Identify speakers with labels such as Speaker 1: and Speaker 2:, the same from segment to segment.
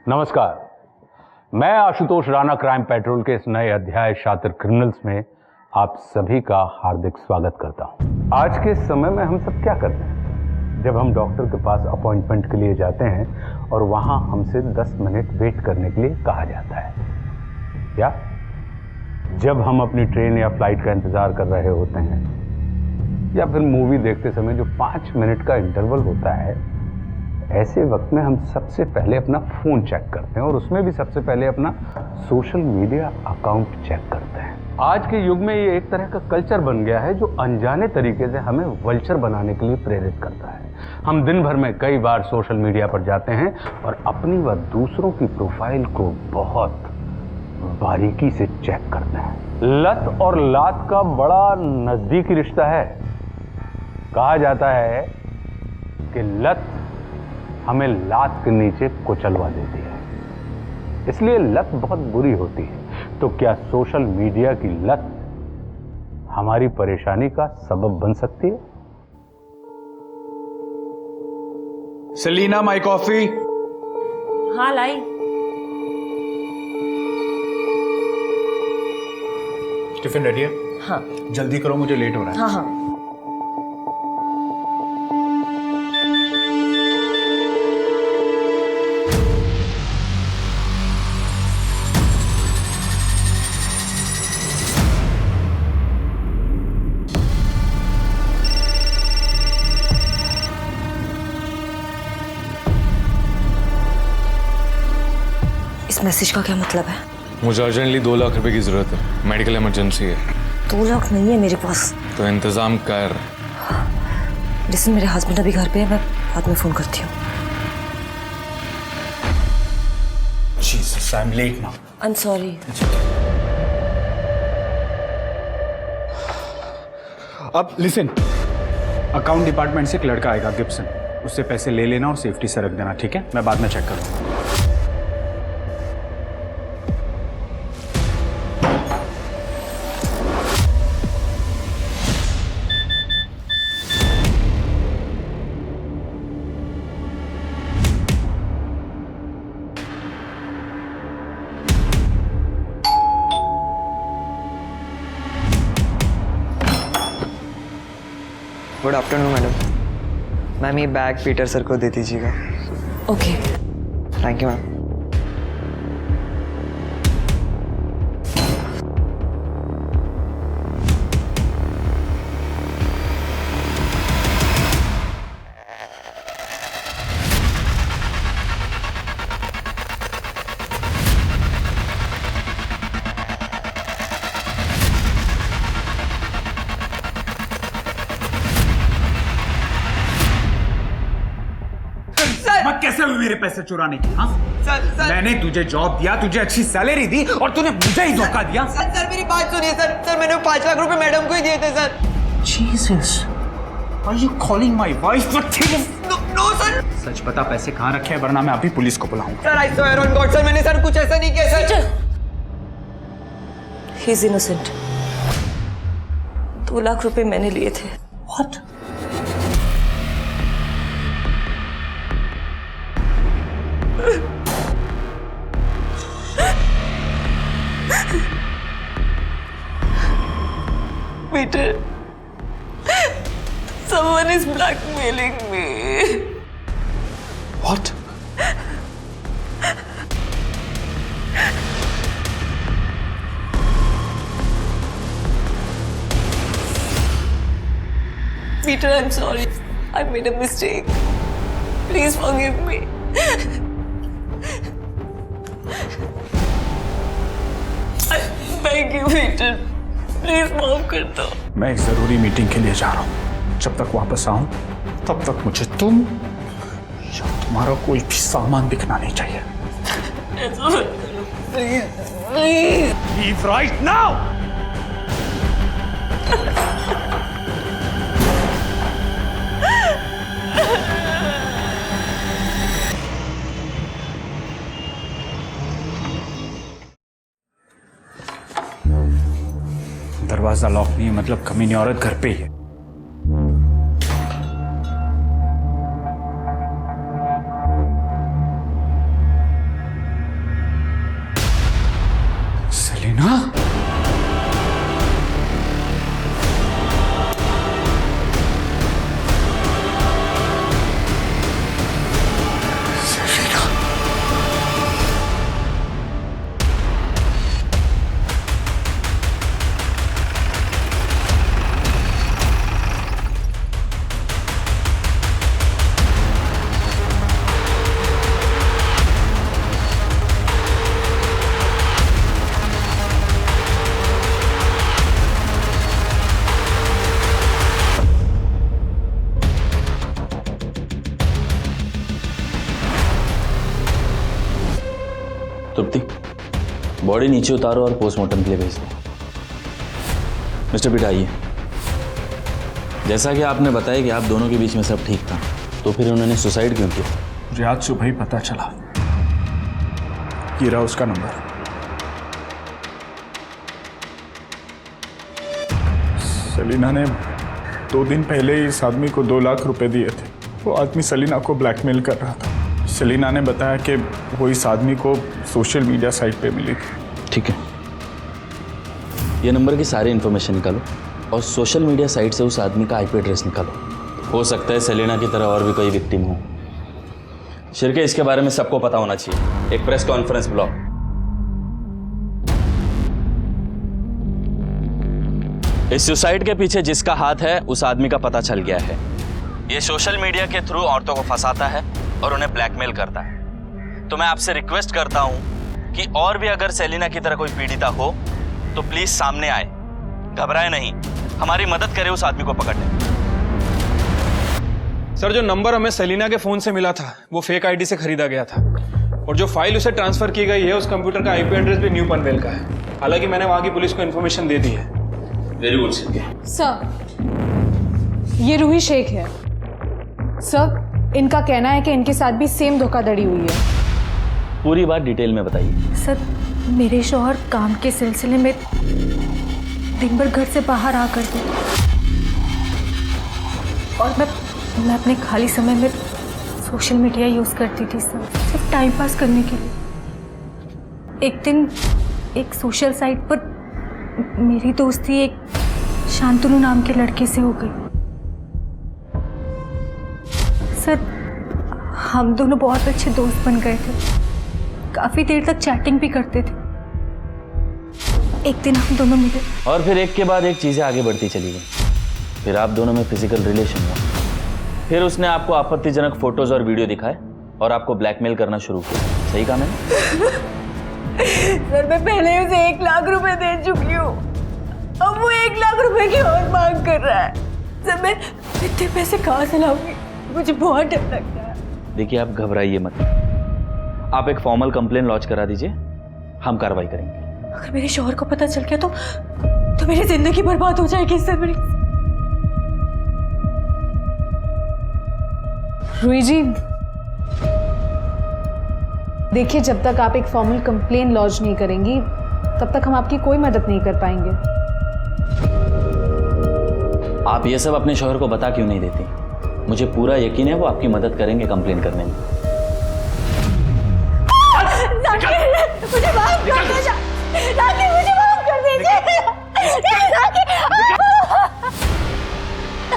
Speaker 1: नमस्कार, मैं Ashutosh Rana crime petrol के इस नए अध्याय शातिर क्रिमिनल्स में आप सभी का हार्दिक स्वागत करता हूं। आज के समय में हम सब क्या करते हैं? जब हम डॉक्टर के पास अपॉइंटमेंट के लिए जाते हैं और वहां हमसे 10 मिनट वेट करने के लिए कहा जाता है, या जब हम अपनी ट्रेन या फ्लाइट का इंतजार कर रहे होते हैं, या फिर मूवी देखते समय जो 5 मिनट का इंटरवल होता है, ऐसे वक्त में हम सबसे पहले अपना फोन चेक करते हैं और उसमें भी सबसे पहले अपना सोशल मीडिया अकाउंट चेक करते हैं। आज के युग में ये एक तरह का कल्चर बन गया है जो अनजाने तरीके से हमें वल्चर बनाने के लिए प्रेरित करता है। हम दिन भर में कई बार सोशल मीडिया पर जाते हैं और अपनी व दूसरों की प्रोफाइल को बहुत बारीकी से चेक करते हैं। लत और लात का बड़ा नजदीकी रिश्ता है। कहा जाता है कि लत हमें लात के नीचे कुचलवा देती है, इसलिए लत बहुत बुरी होती है। तो क्या सोशल मीडिया की लत हमारी परेशानी का सबब बन सकती है?
Speaker 2: Selina, my coffee.
Speaker 3: हाँ लाई।
Speaker 2: टिफिन रेडी है?
Speaker 3: हाँ
Speaker 2: जल्दी करो, मुझे लेट हो रहा है।
Speaker 3: हाँ हाँ। इस मैसेज का क्या मतलब है?
Speaker 4: मुझे अर्जेंटली 2 लाख रुपए की जरूरत है, मेडिकल इमरजेंसी है।
Speaker 3: 2 लाख नहीं है मेरे पास।
Speaker 4: तो इंतजाम कर।
Speaker 3: लिसन, मेरे हस्बैंड अभी घर पे है, मैं बाद में फोन करती हूँ।
Speaker 2: Jesus, I'm late now.
Speaker 3: I'm sorry.
Speaker 2: अब लिसन, अकाउंट डिपार्टमेंट से एक लड़का आएगा गिब्सन, उससे पैसे ले लेना और सेफ्टी से रख देना, ठीक है? मैं बाद में चेक करूँगा।
Speaker 5: Good afternoon madam. मैम ये बैग पीटर सर को दे दीजिएगा।
Speaker 3: ओके।
Speaker 5: Thank you ma'am.
Speaker 2: मत कैसे हुई मेरे पैसे चुराने की? हाँ
Speaker 5: सर
Speaker 2: मैंने तुझे जॉब दिया, तुझे अच्छी सैलरी दी और तूने मुझे ही धोखा दिया।
Speaker 5: सर मेरी बात सुनिए सर मैंने 5 लाख रुपए मैडम को ही दिए थे sir.
Speaker 2: Jesus, are you calling my wife for thieves?
Speaker 5: No sir.
Speaker 2: सच बता, पैसे कहाँ रखे हैं, वरना मैं अभी पुलिस को बुलाऊंगा।
Speaker 5: Sir I swear on God sir, मैंने सर कुछ ऐसा नहीं किया sir.
Speaker 3: He is innocent. 2 lakh रुपए मैंने लिए थे।
Speaker 2: What?
Speaker 3: Peter, someone is blackmailing me.
Speaker 2: What?
Speaker 3: Peter, I'm sorry. I made a mistake. Please forgive me. I beg you, Peter. Please माफ कर दो।
Speaker 2: मैं एक जरूरी मीटिंग के लिए जा रहा हूँ। जब तक वापस आऊं तब तक मुझे तुम या तुम्हारा कोई भी सामान दिखना नहीं चाहिए।
Speaker 3: Please, please.
Speaker 2: Leave right now! दरवाजा लॉक नहीं है, मतलब कमीनी औरत घर पे ही है।
Speaker 6: तृप्ति, बॉडी नीचे उतारो और पोस्टमार्टम के लिए भेज दो। मिस्टर पिटा, आइए। जैसा कि आपने बताया कि आप दोनों के बीच में सब ठीक था, तो फिर उन्होंने सुसाइड क्यों किया?
Speaker 2: मुझे आज सुबह ही पता चला। ये रहा उसका नंबर। सेलिना ने 2 दिन पहले इस आदमी को 2 लाख रुपए दिए थे। वो आदमी सेलिना को ब्लैकमेल कर रहा था। सेलिना ने बताया कि वो इस आदमी को सोशल मीडिया साइट पे मिली थी।
Speaker 6: ठीक है, ये नंबर की सारी इन्फॉर्मेशन निकालो और सोशल मीडिया साइट से उस आदमी का आईपी एड्रेस निकालो। हो सकता है सेलिना की तरह और भी कोई विक्टिम हो। शिरके, इसके बारे में सबको पता होना चाहिए। एक प्रेस कॉन्फ्रेंस बुलाओ। इस सुसाइड के पीछे जिसका हाथ है उस आदमी का पता चल गया है। ये सोशल मीडिया के थ्रू औरतों को फंसाता है और उन्हें ब्लैकमेल करता है। तो मैं आपसे रिक्वेस्ट करता हूं कि और भी अगर सेलिना की तरह कोई पीड़िता हो तो प्लीज सामने आए, घबराए नहीं, हमारी मदद करे उस आदमी को पकड़ने।
Speaker 7: सर, जो नंबर हमें सेलिना के फोन से मिला था वो फेक आईडी से खरीदा गया था और जो फाइल उसे ट्रांसफर की गई है उस कंप्यूटर का आईपी एड्रेस भी न्यू पनवेल का है। हालांकि मैंने वहां की पुलिस को इन्फॉर्मेशन दे दी है।
Speaker 6: Very good Shirke.
Speaker 8: सर, ये रूही शेख है। सर, इनका कहना है कि इनके साथ भी सेम धोखाधड़ी हुई है।
Speaker 6: पूरी बात डिटेल में बताइए।
Speaker 8: सर, मेरे शौहर काम के सिलसिले में दिन भर घर से बाहर आ करते और मैं अपने खाली समय में सोशल मीडिया यूज़ करती थी सर, सिर्फ टाइम पास करने के लिए। एक दिन एक सोशल साइट पर मेरी दोस्ती एक शांतनु नाम के लड़के से हो गई। सर, हम दोनों बहुत अच्छे दोस्त बन गए थे, काफ़ी देर तक चैटिंग भी करते थे। एक दिन हम दोनों मिले
Speaker 6: और फिर एक के बाद एक चीजें आगे बढ़ती चली गई। फिर आप दोनों में फिजिकल रिलेशन हुआ। फिर उसने आपको आपत्तिजनक फोटोज और वीडियो दिखाए और आपको ब्लैकमेल करना शुरू किया। सही कहा मैंने?
Speaker 3: सर, मैं पहले ही उसे 1 लाख रुपए दे चुकी हूँ। अब वो 1 लाख रुपए की और मांग कर रहा है। सर, मैं इतने पैसे कहाँ से लाऊंगी? मुझे बहुत डर लगता है।
Speaker 6: देखिए, आप घबराइए मत। आप एक फॉर्मल कंप्लेन लॉन्च करा दीजिए, हम कार्रवाई करेंगे।
Speaker 3: अगर मेरे शौहर को पता चल गया तो मेरी जिंदगी बर्बाद हो जाएगी सर। मेरी
Speaker 8: रूही जी, देखिए, जब तक आप एक फॉर्मल कंप्लेन लॉन्च नहीं करेंगी तब तक हम आपकी कोई मदद नहीं कर पाएंगे।
Speaker 6: आप ये सब अपने शौहर को बता क्यों नहीं देती? मुझे पूरा यकीन है वो आपकी मदद करेंगे कंप्लेन करने में।
Speaker 3: मुझे माफ कर दीजिए, मुझे माफ कर दीजिए।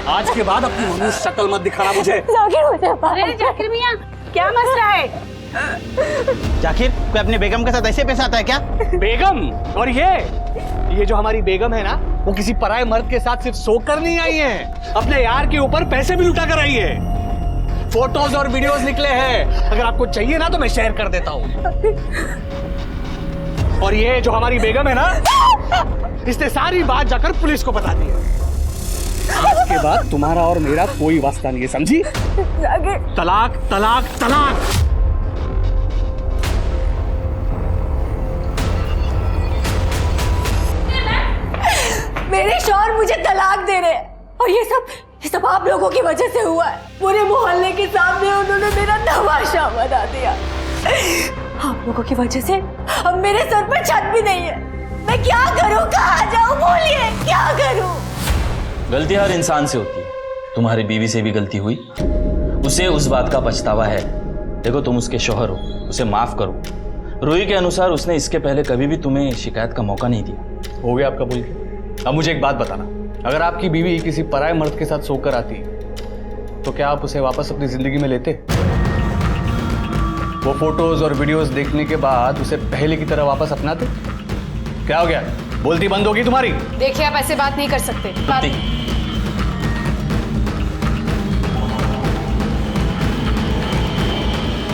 Speaker 7: आज के बाद अपनी मनुष्य शक्ल मत दिखाना मुझे।
Speaker 3: अरे जाकिर मियां, क्या मसला है?
Speaker 9: जाकिर, कोई अपने बेगम के साथ ऐसे पेश आता है क्या?
Speaker 7: बेगम? और ये जो हमारी बेगम है ना, वो किसी पराये मर्द के साथ सिर्फ सोकर नहीं आई है, अपने यार के ऊपर पैसे भी लुटा कर आई है। फोटोज और वीडियोस निकले हैं, अगर आपको चाहिए ना तो मैं शेयर कर देता हूँ। और ये जो हमारी बेगम है ना, इसने सारी बात जाकर पुलिस को बता दी है। इसके बाद तुम्हारा और मेरा कोई वास्ता नहीं है, समझी? तलाक, तलाक, तलाक।
Speaker 3: मेरे शौहर मुझे तलाक दे रहे हैं और ये सब आप लोगों की वजह से हुआ है। पूरे मोहल्ले के सामने उन्होंने मेरा तमाशा बना दिया। आप लोगों की वजह से अब मेरे सर पर छत भी नहीं है। मैं क्या करूं, कहाँ जाऊं, बोलिए क्या करूं?
Speaker 6: गलती हर इंसान से होती है। तुम्हारी बीवी से भी गलती हुई, उसे उस बात का पछतावा है। देखो, तुम उसके शौहर हो, उसे माफ करो। रूही के अनुसार उसने इसके पहले कभी भी तुम्हें शिकायत का मौका नहीं दिया।
Speaker 7: हो गया आपका बोल के। अब मुझे एक बात बताना, अगर आपकी बीवी किसी पराये मर्द के साथ सोकर आती तो क्या आप उसे वापस अपनी जिंदगी में लेते? वो फोटोज और वीडियोस देखने के बाद उसे पहले की तरह वापस अपनाते? क्या हो गया, बोलती बंद होगी तुम्हारी?
Speaker 8: देखिए, आप ऐसे बात नहीं कर सकते।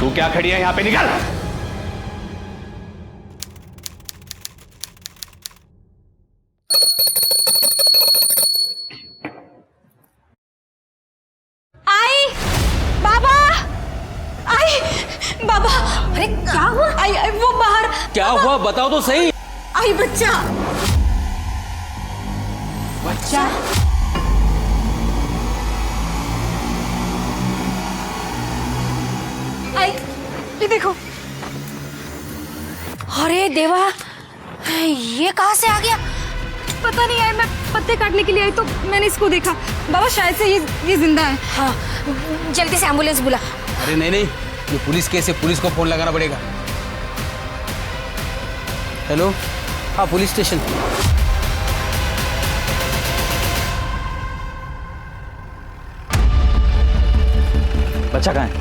Speaker 7: तू क्या खड़ी है यहाँ पे, निकल!
Speaker 3: बाबा, अरे क्या हुआ? वो बाहर
Speaker 4: क्या हुआ बताओ तो सही।
Speaker 3: आई बच्चा बच्चा आई, ये देखो। अरे देवा, ये कहाँ से आ गया?
Speaker 8: पता नहीं यार, मैं पत्ते काटने के लिए आई तो मैंने इसको देखा। बाबा शायद से ये जिंदा है।
Speaker 3: हाँ, जल्दी से एम्बुलेंस बुला।
Speaker 4: अरे नहीं नहीं, ये पुलिस केस है, पुलिस को फोन लगाना पड़ेगा। हेलो, हाँ पुलिस स्टेशन।
Speaker 6: बच्चा कहाँ है?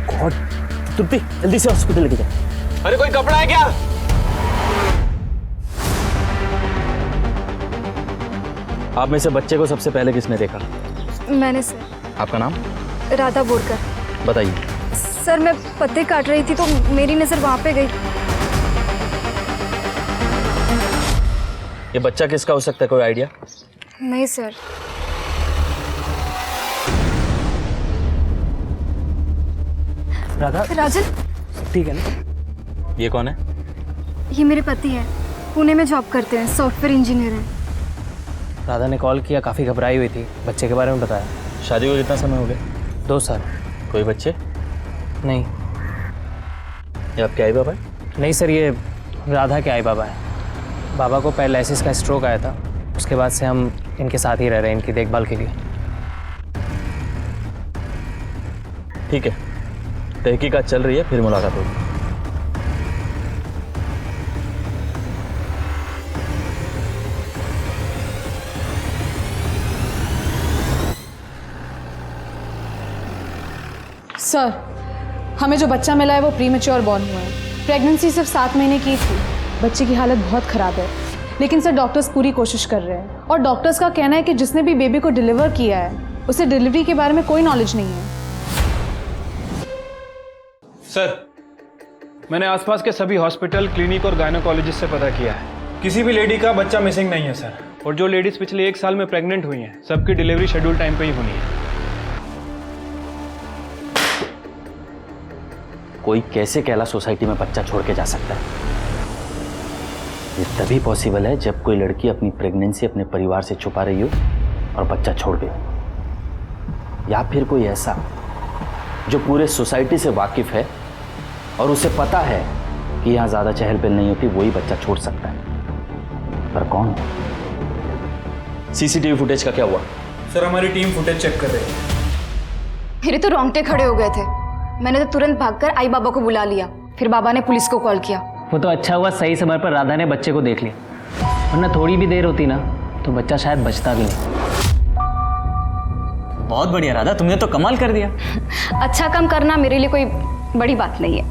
Speaker 6: गॉड, तुप्पी जल्दी से हॉस्पिटल लेके जाओ।
Speaker 7: अरे कोई कपड़ा है क्या?
Speaker 6: आप में से बच्चे को सबसे पहले किसने देखा?
Speaker 8: मैंने सर।
Speaker 6: आपका नाम?
Speaker 8: राधा बोरकर।
Speaker 6: बताइए।
Speaker 8: सर मैं पत्ते काट रही थी तो मेरी नज़र वहाँ पे गई।
Speaker 6: ये बच्चा किसका हो सकता है, कोई आइडिया?
Speaker 8: नहीं सर।
Speaker 6: राधा,
Speaker 8: राजन,
Speaker 6: ठीक है ना? ये कौन है?
Speaker 8: ये मेरे पति हैं, पुणे में जॉब करते हैं, सॉफ्टवेयर इंजीनियर हैं।
Speaker 5: राधा ने कॉल किया, काफ़ी घबराई हुई थी, बच्चे के बारे में बताया।
Speaker 6: शादी को कितना समय हो गया?
Speaker 5: 2 साल।
Speaker 6: कोई बच्चे?
Speaker 5: नहीं।
Speaker 6: ये आपके आई बाबा है?
Speaker 5: नहीं सर, ये राधा के आई बाबा है। बाबा को पैरालिसिस का स्ट्रोक आया था, उसके बाद से हम इनके साथ ही रह रहे हैं इनकी देखभाल के लिए।
Speaker 6: ठीक है, तहकीकात चल रही है, फिर मुलाकात होगी।
Speaker 10: सर, हमें जो बच्चा मिला है वो प्रीमेच्योर बॉर्न हुआ है। प्रेगनेंसी सिर्फ 7 महीने की थी। बच्चे की हालत बहुत ख़राब है, लेकिन सर डॉक्टर्स पूरी कोशिश कर रहे हैं और डॉक्टर्स का कहना है कि जिसने भी बेबी को डिलीवर किया है उसे डिलीवरी के बारे में कोई नॉलेज नहीं है।
Speaker 2: सर, मैंने आसपास के सभी हॉस्पिटल, क्लिनिक और गायनोकोलॉजिस्ट से पता किया है, किसी भी लेडी का बच्चा मिसिंग नहीं है सर। और जो लेडीज पिछले 1 साल में प्रेग्नेंट हुई हैं, सबकी डिलीवरी शेड्यूल टाइम पे ही होनी है।
Speaker 6: कोई कैसे कैला सोसाइटी में बच्चा छोड़ के जा सकता है? ये तभी पॉसिबल है जब कोई लड़की अपनी प्रेगनेंसी अपने परिवार से छुपा रही हो और बच्चा छोड़ दे, या फिर कोई ऐसा जो पूरे सोसाइटी से वाकिफ है और उसे पता है कि यहाँ ज़्यादा चहल पहल नहीं होती, वही बच्चा छोड़ सकता है। पर कौन? सीसीटीवी फुटेज का क्या हुआ?
Speaker 2: सर, हमारी टीम फुटेज चेक कर रही है।
Speaker 8: मेरे तो रोंगटे खड़े हो गए थे। मैंने तो तुरंत भागकर आई बाबा को बुला लिया, फिर बाबा ने पुलिस को कॉल किया।
Speaker 5: वो तो अच्छा हुआ सही समय पर राधा ने बच्चे को देख लिया, वरना थोड़ी भी देर होती ना तो बच्चा शायद बचता भी नहीं।
Speaker 9: बहुत बढ़िया राधा, तुमने तो कमाल कर दिया।
Speaker 8: अच्छा काम करना मेरे लिए कोई बड़ी बात नहीं है।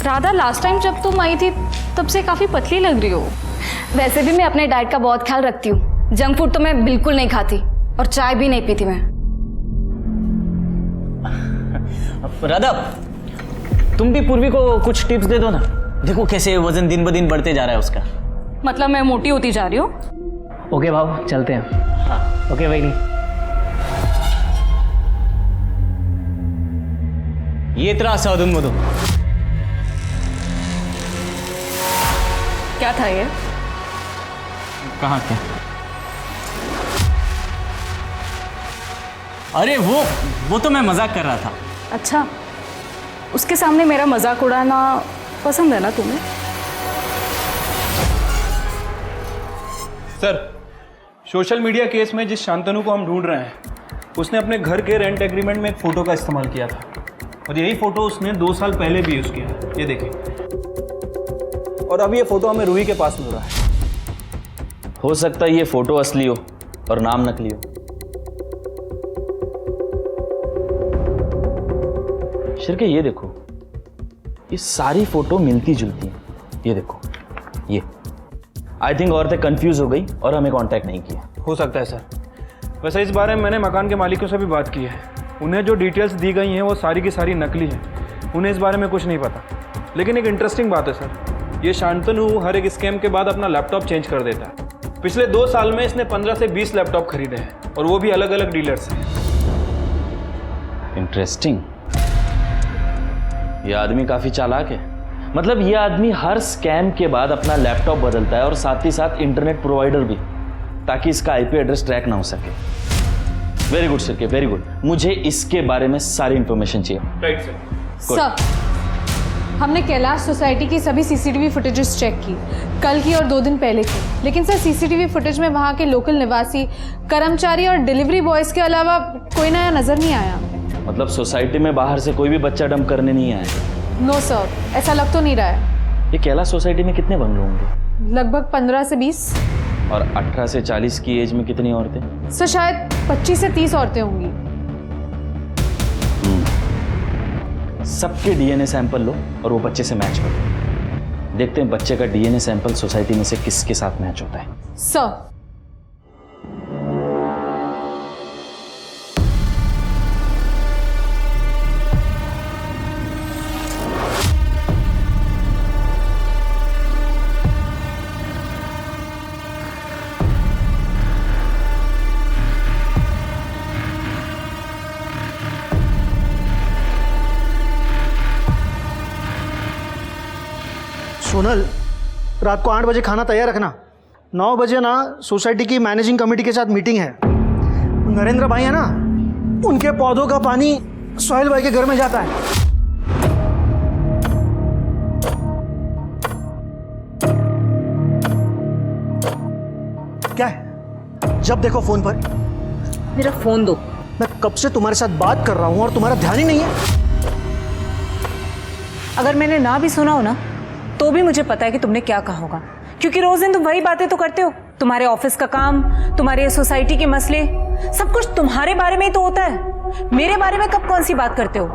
Speaker 10: राधा, लास्ट टाइम जब तुम आई थी तब से काफ़ी पतली लग रही हो।
Speaker 8: वैसे भी मैं अपने डाइट का बहुत ख्याल रखती हूँ। जंक फूड तो मैं बिल्कुल नहीं खाती और चाय भी नहीं पीती मैं।
Speaker 9: राधा, तुम भी पूर्वी को कुछ टिप्स दे दो ना। देखो कैसे वजन दिन ब दिन बढ़ते जा रहा है उसका।
Speaker 10: मतलब मैं मोटी होती जा रही हूँ।
Speaker 5: ओके भाव, चलते हैं। हाँ ओके भाई।
Speaker 9: ये इतना साधुन मधु
Speaker 10: क्या था ये?
Speaker 9: कहाँ क्या? अरे वो तो मैं मजाक कर रहा था।
Speaker 10: अच्छा, उसके सामने मेरा मजाक उड़ाना पसंद है ना तुम्हें?
Speaker 2: सर, सोशल मीडिया केस में जिस शांतनु को हम ढूंढ रहे हैं, उसने अपने घर के रेंट एग्रीमेंट में एक फ़ोटो का इस्तेमाल किया था और यही फ़ोटो उसने 2 साल पहले भी यूज़ किया। ये देखिए, और अब ये फ़ोटो हमें रूही के पास मिल रहा है।
Speaker 6: हो सकता है ये फोटो असली हो और नाम नकली हो। शिरके, ये देखो, ये सारी फोटो मिलती जुलती हैं। ये देखो, ये आई थिंक औरतें कंफ्यूज हो गई और हमें कांटेक्ट नहीं किया।
Speaker 2: हो सकता है सर। वैसे इस बारे में मैंने मकान के मालिकों से भी बात की है। उन्हें जो डिटेल्स दी गई हैं वो सारी की सारी नकली हैं। उन्हें इस बारे में कुछ नहीं पता। लेकिन एक इंटरेस्टिंग बात है सर, ये शांतनु हर एक स्कैम के बाद अपना लैपटॉप चेंज कर देता है। पिछले 2 साल में इसने 15 से 20 लैपटॉप खरीदे हैं और वो भी अलग अलग डीलर से।
Speaker 6: इंटरेस्टिंग। ये आदमी काफी चालाक है। मतलब ये आदमी हर स्कैम के बाद अपना लैपटॉप बदलता है और साथ ही साथ इंटरनेट प्रोवाइडर भी, ताकि इसका आईपी एड्रेस ट्रैक ना हो सके। वेरी गुड सर के, वेरी गुड। मुझे इसके बारे में सारी इंफॉर्मेशन चाहिए।
Speaker 7: Right sir.
Speaker 10: सर, हमने कैलाश सोसाइटी की सभी सीसीटीवी फुटेजेस चेक की, कल की और 2 दिन पहले की। लेकिन सर, सीसीटीवी फुटेज में वहाँ के लोकल निवासी, कर्मचारी और डिलीवरी बॉयज़ के अलावा कोई नया नज़र नहीं आया।
Speaker 6: मतलब सोसाइटी में बाहर से कोई भी बच्चा डंप करने नहीं आया?
Speaker 10: नो सर, ऐसा लग तो नहीं रहा है।
Speaker 6: ये कैलाश सोसाइटी में कितने बंगले होंगे?
Speaker 10: लगभग 15 से 20।
Speaker 6: और 18 से 40 की एज में कितनी औरतें?
Speaker 10: सर, शायद 25 से 30 औरतें होंगी।
Speaker 6: सबके डीएनए सैंपल लो और वो बच्चे से मैच करो। देखते हैं बच्चे का डीएनए सैंपल सोसाइटी में से किसके साथ मैच होता है।
Speaker 10: सर,
Speaker 11: सोनल, रात को 8 बजे खाना तैयार रखना। 9 बजे ना सोसाइटी की मैनेजिंग कमेटी के साथ मीटिंग है। नरेंद्र भाई है ना, उनके पौधों का पानी सोहेल भाई के घर में जाता है। क्या है? जब देखो फोन पर।
Speaker 3: मेरा फोन दो।
Speaker 11: मैं कब से तुम्हारे साथ बात कर रहा हूं और तुम्हारा ध्यान ही नहीं है।
Speaker 3: अगर मैंने ना भी सुना हो ना, तो भी मुझे पता है कि तुमने क्या कहा होगा, क्योंकि रोज दिन तुम वही बातें तो करते हो। तुम्हारे ऑफिस का काम, तुम्हारे सोसाइटी के मसले, सब कुछ तुम्हारे बारे में ही तो होता है। मेरे बारे में कब कौन सी बात करते हो?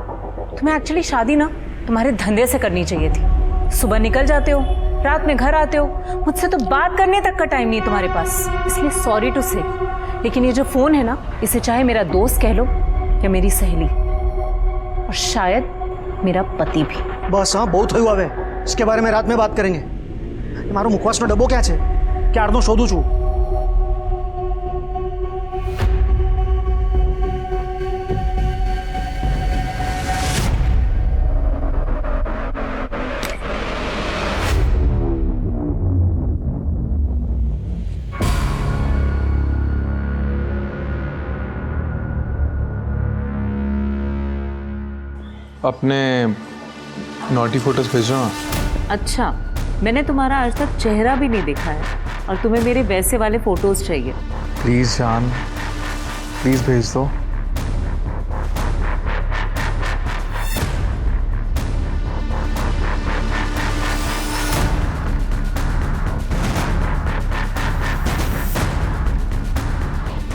Speaker 3: तुम्हें एक्चुअली शादी ना तुम्हारे धंधे से करनी चाहिए थी। सुबह निकल जाते हो, रात में घर आते हो, मुझसे तो बात करने तक का टाइम नहीं है तुम्हारे पास। इसलिए सॉरी टू से, लेकिन ये जो फोन है ना, इसे चाहे मेरा दोस्त कह लो या मेरी सहेली, और शायद मेरा पति भी।
Speaker 11: बस हाँ, बहुत हुआ है। इसके बारे में रात में बात करेंगे। मारो मुखवास नो डब्बो क्या है? क्यारनो शोधू छू।
Speaker 4: अपने नॉटी फोटोज भेजो ना।
Speaker 3: अच्छा, मैंने तुम्हारा आज तक चेहरा भी नहीं देखा है और तुम्हें मेरे वैसे वाले फोटोज चाहिए।
Speaker 4: प्लीज जान, प्लीज भेज दो।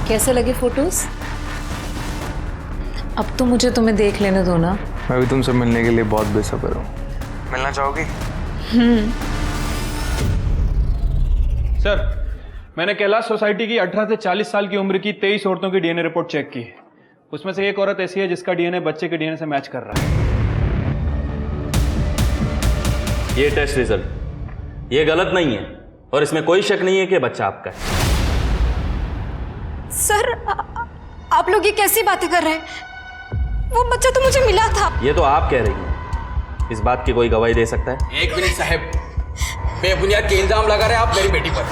Speaker 3: कैसे लगे फोटोज? अब तो मुझे तुम्हें देख लेने दो ना।
Speaker 4: मैं भी तुमसे मिलने के लिए बहुत बेसब्र हूँ। मिलना चाहोगी?
Speaker 7: सर, मैंने कैलाश सोसाइटी की 18 से 40 साल की उम्र की 23 औरतों की डीएनए रिपोर्ट चेक की है। उसमें से एक औरत ऐसी है जिसका डीएनए बच्चे के डीएनए से मैच कर रहा है।
Speaker 6: ये टेस्ट रिजल्ट ये गलत नहीं है और इसमें कोई शक नहीं है कि बच्चा आपका है।
Speaker 8: सर, आप लोग ये कैसी बातें कर रहे हैं? वो बच्चा तो मुझे मिला था।
Speaker 6: ये तो आप कह रही हैं, इस बात की कोई गवाही दे सकता है?
Speaker 12: एक मिनट साहब, बेबुनियाद के इल्जाम लगा रहे हैं आप मेरी बेटी पर।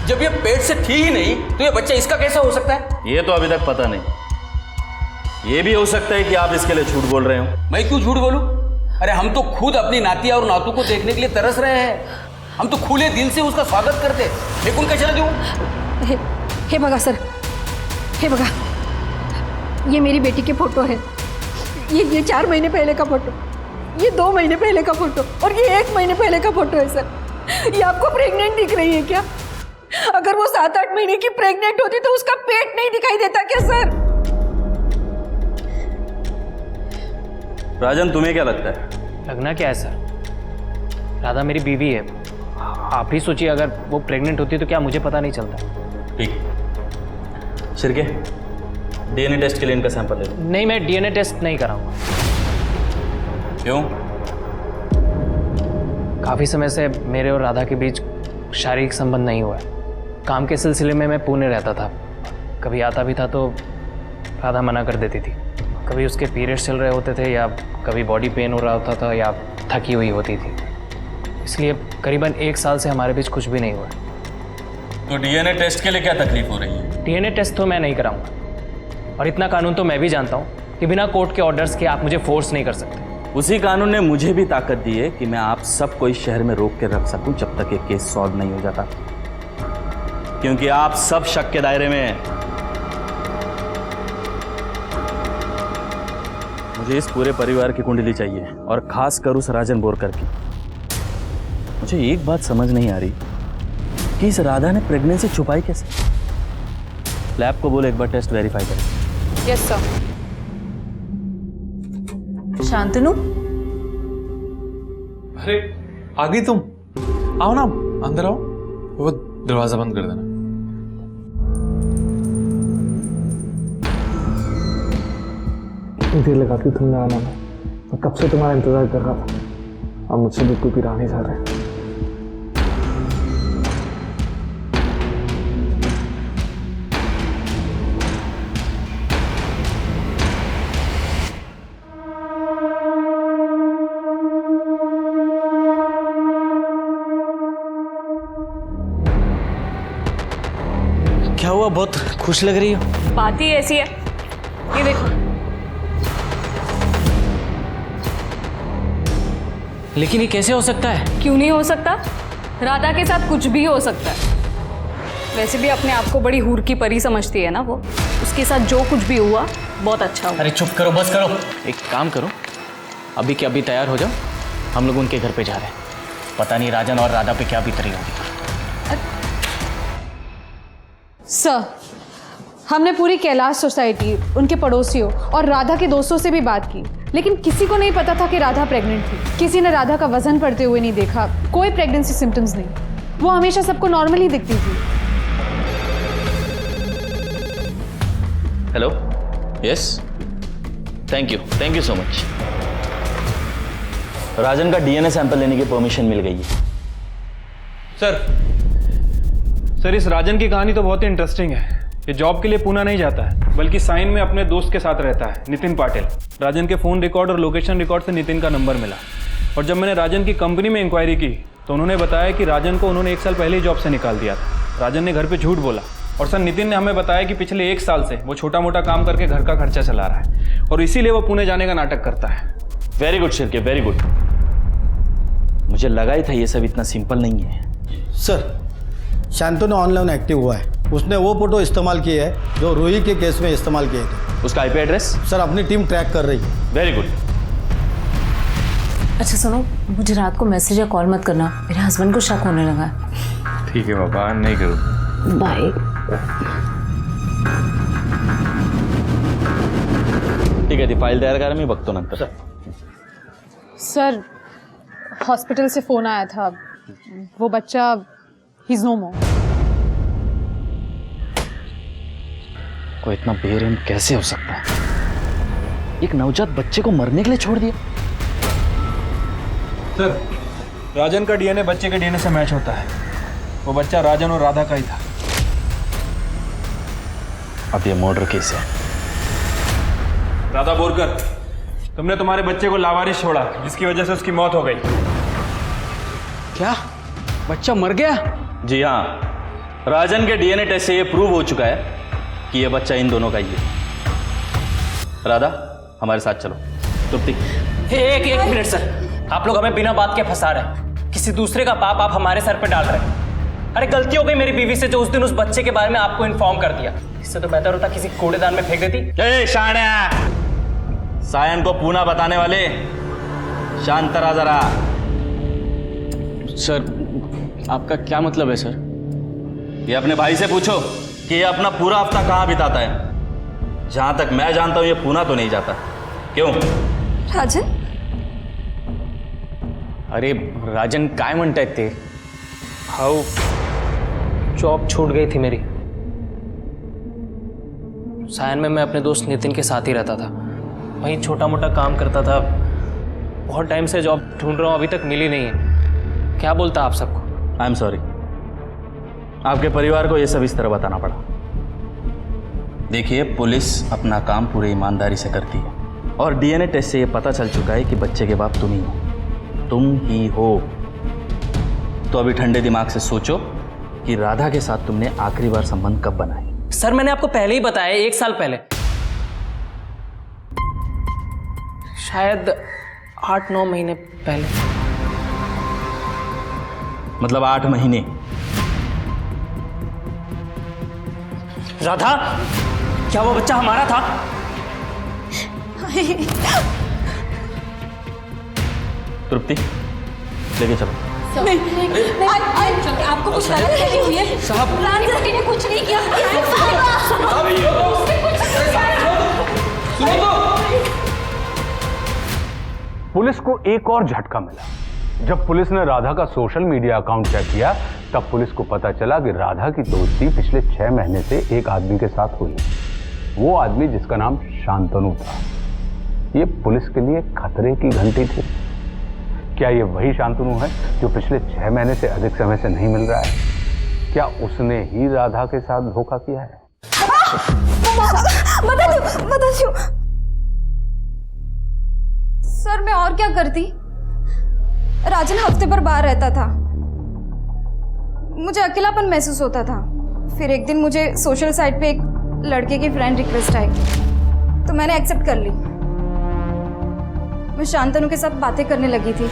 Speaker 12: जब ये पेट से थी ही नहीं तो ये बच्चा इसका कैसे हो सकता है?
Speaker 6: ये तो अभी तक पता नहीं। ये भी हो सकता है कि आप इसके लिए झूठ बोल रहे हो।
Speaker 12: मैं क्यों झूठ बोलूं? अरे हम तो खुद अपनी नातिया और नातू को देखने के लिए तरस रहे हैं। हम तो खुले दिल से उसका स्वागत करते। मैं कौन कैसे दूं?
Speaker 8: हे बगा सर, हे बगा, ये मेरी बेटी के फोटो है। ये 4 महीने पहले का फोटो, ये 2 महीने पहले का फोटो और ये 1 महीने पहले का फोटो है सर। ये आपको प्रेग्नेंट दिख रही है क्या? अगर वो 7-8 महीने की प्रेग्नेंट होती तो उसका पेट नहीं दिखाई देता क्या सर?
Speaker 6: राजन, तुम्हें क्या लगता है?
Speaker 5: लगना क्या है सर? राधा मेरी बीवी है। आप ही सोचिए, अगर वो प्रेग्नेंट होती तो क्या मुझे पता नहीं चलता?
Speaker 6: ठीक, शिरके डीएनए टेस्ट के लिए इनका सैंपल ले लो।
Speaker 5: नहीं, मैं डीएनए टेस्ट नहीं कराऊंगा।
Speaker 6: क्यों?
Speaker 5: काफ़ी समय से मेरे और राधा के बीच शारीरिक संबंध नहीं हुआ है। काम के सिलसिले में मैं पुणे रहता था। कभी आता भी था तो राधा मना कर देती थी। कभी उसके पीरियड्स चल रहे होते थे या कभी बॉडी पेन हो रहा होता था या थकी हुई होती थी। इसलिए करीबन 1 साल से हमारे बीच कुछ भी नहीं हुआ।
Speaker 6: तो डीएनए टेस्ट के लिए क्या तकलीफ हो रही है?
Speaker 5: डीएनए टेस्ट तो मैं नहीं कराऊंगा, और इतना कानून तो मैं भी जानता हूँ कि बिना कोर्ट के ऑर्डर्स के आप मुझे फोर्स नहीं कर सकते।
Speaker 6: उसी कानून ने मुझे भी ताकत दी है कि मैं आप सबको इस शहर में रोक के रख सकूं जब तक ये केस सॉल्व नहीं हो जाता, क्योंकि आप सब शक के दायरे में हैं। मुझे इस पूरे परिवार की कुंडली चाहिए, और खास कर उस राजन बोरकर की। मुझे एक बात समझ नहीं आ रही कि इस राधा ने प्रेगनेंसी छुपाई कैसे। लैब को बोलो एक बार टेस्ट वेरीफाई करें।
Speaker 10: Yes sir.
Speaker 3: शांतनु,
Speaker 4: अरे आ गई तुम? आओ ना, अंदर आओ। वो दरवाजा बंद कर देना।
Speaker 11: देर लगा दी तुमने आना में। मैं कब से तुम्हारा इंतजार कर रहा था। अब मुझसे बिल्कुल भी रहा नहीं जा रहे।
Speaker 9: क्या हुआ, बहुत खुश लग रही हो?
Speaker 3: बात ही ऐसी है, ये देखो।
Speaker 5: लेकिन ये कैसे हो सकता है?
Speaker 10: क्यों नहीं हो सकता? राधा के साथ कुछ भी हो सकता है। वैसे भी अपने आप को बड़ी हूर की परी समझती है ना वो। उसके साथ जो कुछ भी हुआ बहुत अच्छा हुआ।
Speaker 9: अरे चुप करो, बस करो। एक काम करो, अभी के अभी तैयार हो जाओ, हम लोग उनके घर पे जा रहे हैं। पता नहीं राजन और राधा पे क्या बीत रही होगी।
Speaker 10: सर, हमने पूरी कैलाश सोसाइटी, उनके पड़ोसियों और राधा के दोस्तों से भी बात की, लेकिन किसी को नहीं पता था कि राधा प्रेग्नेंट थी। किसी ने राधा का वजन बढ़ते हुए नहीं देखा, कोई प्रेगनेंसी सिम्टम्स नहीं। वो हमेशा सबको नॉर्मल ही दिखती थी।
Speaker 6: Hello, yes, thank you so much. Rajan का डीएनए सैंपल लेने की परमिशन मिल गई है।
Speaker 13: सर, इस राजन की कहानी तो बहुत ही इंटरेस्टिंग है। ये जॉब के लिए पूना नहीं जाता है, बल्कि साइन में अपने दोस्त के साथ रहता है, नितिन पाटिल। राजन के फ़ोन रिकॉर्ड और लोकेशन रिकॉर्ड से नितिन का नंबर मिला, और जब मैंने राजन की कंपनी में इंक्वायरी की तो उन्होंने बताया कि राजन को उन्होंने 1 साल पहले ही जॉब से निकाल दिया था। राजन ने घर पे झूठ बोला, और सर नितिन ने हमें बताया कि पिछले 1 साल से वो छोटा मोटा काम करके घर का खर्चा चला रहा है, और इसीलिए वो पुणे जाने का नाटक करता है।
Speaker 6: Very good Shirke, very good. मुझे लगा ही था ये सब इतना सिंपल नहीं है।
Speaker 14: सर, शांतनु ऑनलाइन एक्टिव हुआ है। उसने वो फोटो इस्तेमाल किए है जो रूही के केस में इस्तेमाल किए थे।
Speaker 6: उसका आईपी एड्रेस?
Speaker 14: सर, अपनी टीम ट्रैक कर रही है।
Speaker 6: Very good.
Speaker 3: अच्छा सुनो, मुझे रात को मैसेज या कॉल मत करना, मेरे हस्बैंड को शक होने लगा।
Speaker 4: ठीक है बाबा, नहीं करूँ।
Speaker 3: बाय।
Speaker 6: ठीक आहे, ती फाईल तयार करा, मी बघतो नंतर।
Speaker 10: सर, हॉस्पिटल से फ़ोन आया था, वो बच्चा ही इज़ नो मोर।
Speaker 6: कोई इतना बेरहम कैसे हो सकता है? एक नवजात बच्चे को मरने के लिए छोड़ दिया।
Speaker 13: सर, राजन का डीएनए बच्चे के डीएनए से मैच होता है। वो बच्चा राजन और राधा का ही था।
Speaker 6: अब ये मर्डर केस है।
Speaker 13: राधा बोरकर, तुमने तुम्हारे बच्चे को लावारिस छोड़ा, जिसकी वजह से उसकी मौत हो गई।
Speaker 12: क्या बच्चा मर गया?
Speaker 6: जी हाँ, राजन के डीएनए टेस्ट से ये प्रूव हो चुका है कि ये बच्चा इन दोनों का ही है। राधा, हमारे साथ चलो। तृप्ति,
Speaker 5: एक मिनट सर, आप लोग हमें बिना बात के फंसा रहे हैं। किसी दूसरे का पाप आप हमारे सर पे डाल रहे हैं। अरे गलती हो गई मेरी बीवी से, जो उस दिन उस बच्चे के बारे में आपको इन्फॉर्म कर दिया। इससे तो बेहतर होता किसी कूड़ेदान में फेंक देती।
Speaker 6: ए शाण्या, सायन को पूना बताने वाले, शांत रहा जरा।
Speaker 9: सर, आपका क्या मतलब है सर?
Speaker 6: ये अपने भाई से पूछो कि ये अपना पूरा हफ्ता कहाँ बिताता है। जहां तक मैं जानता हूं ये पूना तो नहीं जाता। क्यों?
Speaker 3: राजन?
Speaker 9: अरे राजन काय म्हणतायत ते?
Speaker 5: भाऊ, जॉब छूट गई थी मेरी। सायन में मैं अपने दोस्त नितिन के साथ ही रहता था, वहीं छोटा मोटा काम करता था। बहुत टाइम से जॉब ढूंढ रहा हूँ, अभी तक मिली नहीं है। क्या बोलता आप सबको?
Speaker 6: आई एम सॉरी, आपके परिवार को ये सब इस तरह बताना पड़ा। देखिए, पुलिस अपना काम पूरी ईमानदारी से करती है, और डीएनए टेस्ट से ये पता चल चुका है कि बच्चे के बाप तुम ही हो। तो अभी ठंडे दिमाग से सोचो कि राधा के साथ तुमने आखिरी बार संबंध कब बनाए।
Speaker 5: सर मैंने आपको पहले ही बताया, 1 साल पहले, शायद 8-9 महीने पहले।
Speaker 6: मतलब 8 महीने।
Speaker 5: राधा, क्या वो बच्चा हमारा था?
Speaker 6: तृप्ति, लेके चलो।
Speaker 3: आपको कुछ गलत फहमी हुई है? रानी ने कुछ नहीं किया।
Speaker 1: पुलिस को एक और झटका मिला। जब पुलिस ने राधा का सोशल मीडिया अकाउंट चेक किया, तब पुलिस को पता चला कि राधा की दोस्ती पिछले 6 महीने से एक आदमी के साथ हुई। वो आदमी जिसका नाम शांतनु था। ये पुलिस के लिए खतरे की घंटी थी। क्या ये वही शांतनु है जो पिछले 6 महीने से अधिक समय से नहीं मिल रहा है? क्या उसने ही राधा के साथ धोखा किया है?
Speaker 8: बता दो। सर मैं और क्या करती? राजन हफ्ते भर बाहर रहता था, मुझे अकेलापन महसूस होता था। फिर एक दिन मुझे सोशल साइट पे एक लड़के की फ्रेंड रिक्वेस्ट आई, तो मैंने एक्सेप्ट कर ली। मैं शांतनु के साथ बातें करने लगी थी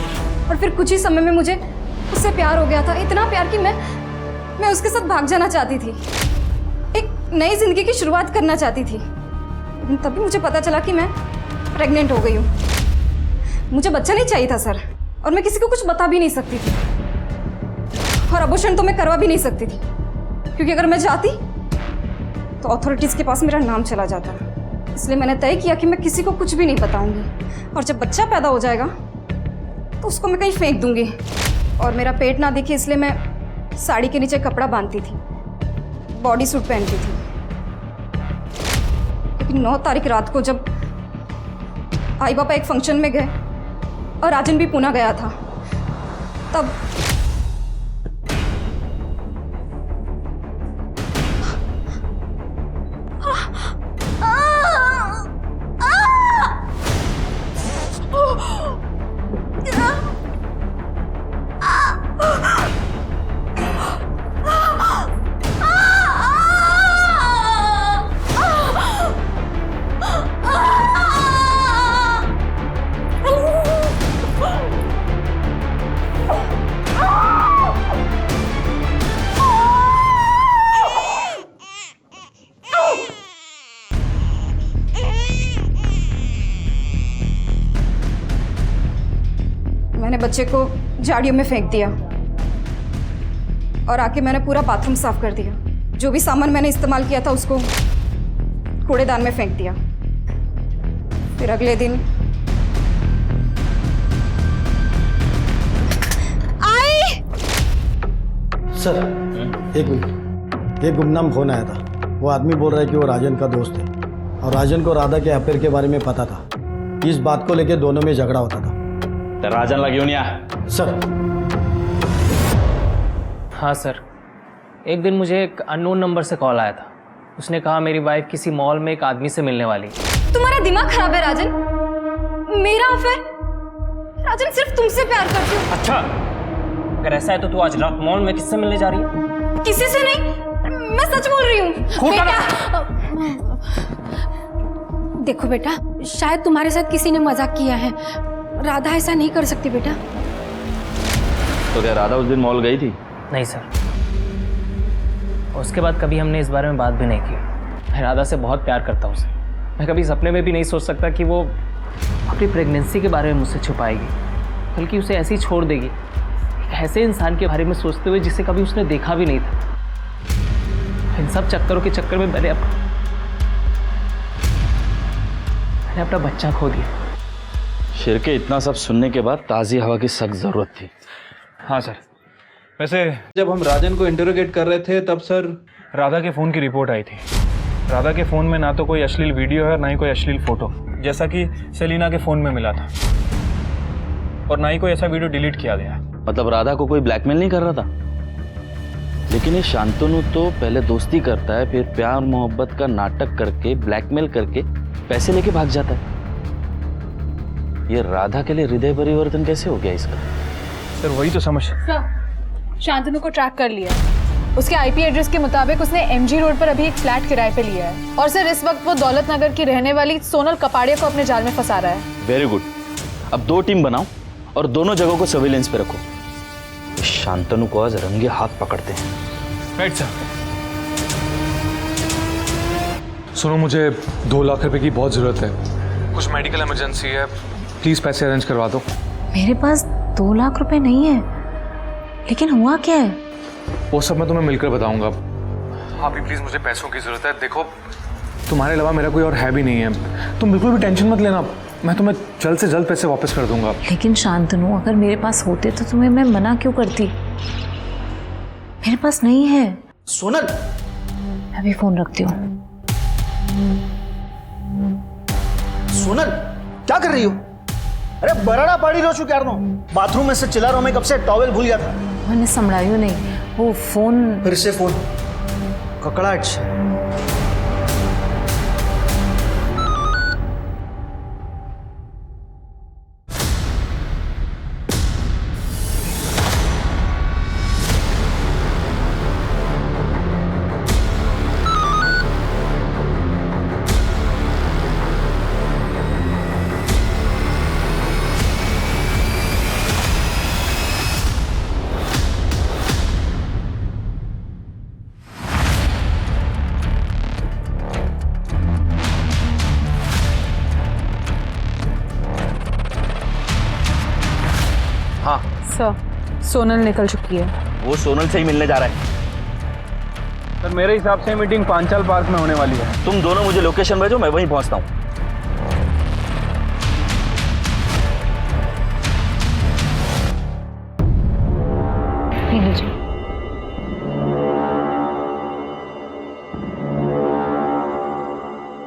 Speaker 8: और फिर कुछ ही समय में मुझे उससे प्यार हो गया था। इतना प्यार कि मैं उसके साथ भाग जाना चाहती थी, एक नई जिंदगी की शुरुआत करना चाहती थी। लेकिन तभी मुझे पता चला कि मैं प्रेग्नेंट हो गई हूँ। मुझे बच्चा नहीं चाहिए था सर, और मैं किसी को कुछ बता भी नहीं सकती थी, और अबॉर्शन तो मैं करवा भी नहीं सकती थी, क्योंकि अगर मैं जाती तो अथॉरिटीज़ के पास मेरा नाम चला जाता। इसलिए मैंने तय किया कि मैं किसी को कुछ भी नहीं बताऊंगी, और जब बच्चा पैदा हो जाएगा तो उसको मैं कहीं फेंक दूंगी। और मेरा पेट ना दिखे इसलिए मैं साड़ी के नीचे कपड़ा बांधती थी, बॉडी सूट पहनती थी। लेकिन 9 तारीख रात को जब आई पापा एक फंक्शन में गए और राजन भी पुणे गया था, तब मैंने बच्चे को झाड़ियों में फेंक दिया और आके मैंने पूरा बाथरूम साफ कर दिया। जो भी सामान मैंने इस्तेमाल किया था उसको कूड़ेदान में फेंक दिया। फिर अगले दिन आई।
Speaker 14: सर एक मिनट, एक गुमनाम फोन आया था। वो आदमी बोल रहा है कि वो राजन का दोस्त है और राजन को राधा के अफेयर के बारे में पता था। इस बात को लेकर दोनों में झगड़ा होता था।
Speaker 6: तो राजन लगी नहीं
Speaker 14: सर।
Speaker 5: हाँ सर, एक दिन मुझे एक अननोन नंबर से कॉल आया था। उसने कहा मेरी वाइफ किसी मॉल में एक आदमी से मिलने वाली।
Speaker 8: तुम्हारा दिमाग खराब है राजन। मेरा अफेयर? राजन सिर्फ तुमसे प्यार करती हूँ।
Speaker 5: अच्छा, अगर ऐसा है तो तू आज रात मॉल में किससे मिलने जा रही है?
Speaker 8: किसी से नहीं, मैं सच बोल रही हूँ। बेटा देखो बेटा, शायद तुम्हारे साथ किसी ने मजाक किया है। राधा ऐसा नहीं कर सकती बेटा।
Speaker 6: तो क्या राधा उस दिन मॉल गई थी?
Speaker 5: नहीं सर, उसके बाद कभी हमने इस बारे में बात भी नहीं की। मैं राधा से बहुत प्यार करता हूँ उसे। मैं कभी सपने में भी नहीं सोच सकता कि वो अपनी प्रेगनेंसी के बारे में मुझसे छुपाएगी, बल्कि उसे ऐसे ही छोड़ देगी, एक ऐसे इंसान के बारे में सोचते हुए जिसे कभी उसने देखा भी नहीं था। इन सब चक्करों के चक्कर में मैंने अपना बच्चा खो दिया।
Speaker 6: शेर के इतना सब सुनने के बाद ताज़ी हवा की सख्त ज़रूरत थी।
Speaker 13: हाँ सर, वैसे जब हम राजन को इंटरोगेट कर रहे थे तब सर राधा के फ़ोन की रिपोर्ट आई थी। राधा के फ़ोन में ना तो कोई अश्लील वीडियो है, ना ही कोई अश्लील फ़ोटो, जैसा कि सेलिना के फ़ोन में मिला था, और ना ही कोई ऐसा वीडियो डिलीट किया गया।
Speaker 6: मतलब राधा को कोई ब्लैकमेल नहीं कर रहा था? लेकिन ये शांतनु तो पहले दोस्ती करता है, फिर प्यार मोहब्बत का नाटक करके ब्लैकमेल करके पैसे लेके भाग जाता है। ये राधा के लिए हृदय परिवर्तन कैसे हो गया इसका?
Speaker 13: सर वही तो समझ।
Speaker 10: शांतनु को ट्रैक कर लिया। उसके आईपी एड्रेस के मुताबिक उसने एमजी रोड पर अभी एक फ्लैट किराए पे लिया है और सर इस वक्त वो दौलत नगर की रहने वाली सोनल कपाड़िया को अपने जाल में फंसा रहा है।
Speaker 6: Very good. अब 2 टीम बनाओ और दोनों जगहों को सर्विलेंस पे रखो। शांतनु को आज रंगे हाथ पकड़ते हैं।
Speaker 4: Right sir. सुनो, मुझे 2 लाख रुपए की बहुत ज़रूरत है। कुछ मेडिकल इमरजेंसी है, प्लीज़ पैसे अरेंज करवा दो।
Speaker 8: मेरे पास 2 लाख रुपए नहीं है, लेकिन हुआ क्या है?
Speaker 4: वो सब मैं तुम्हें मिलकर बताऊंगा। आप ही प्लीज़, मुझे पैसों की ज़रूरत है। देखो, तुम्हारे अलावा मेरा कोई और है भी नहीं है। तुम बिल्कुल भी टेंशन मत लेना, मैं तुम्हें जल्द से जल्द पैसे वापस कर दूंगा।
Speaker 8: लेकिन शांतनु, अगर मेरे पास होते तो तुम्हें मैं मना क्यों करती? मेरे पास नहीं है।
Speaker 11: सोनल,
Speaker 8: मैं भी फोन रखती हूँ।
Speaker 11: सोनल, क्या कर रही हो? अरे बराड़ा पाड़ी रो क्या बाथरूम में से चिल्ला रहा हूं मैं कब से, टॉवेल भूल गया था।
Speaker 8: मैंने संभळायो नहीं, वो फोन।
Speaker 11: फिर से फोन ककड़ाहट।
Speaker 6: हाँ
Speaker 10: सर, सोनल निकल चुकी है।
Speaker 6: वो सोनल से ही मिलने जा रहा है।
Speaker 13: सर मेरे हिसाब से मीटिंग पांचाल पार्क में होने वाली है।
Speaker 6: तुम दोनों मुझे लोकेशन भेजो, मैं वहीं पहुंचता हूँ।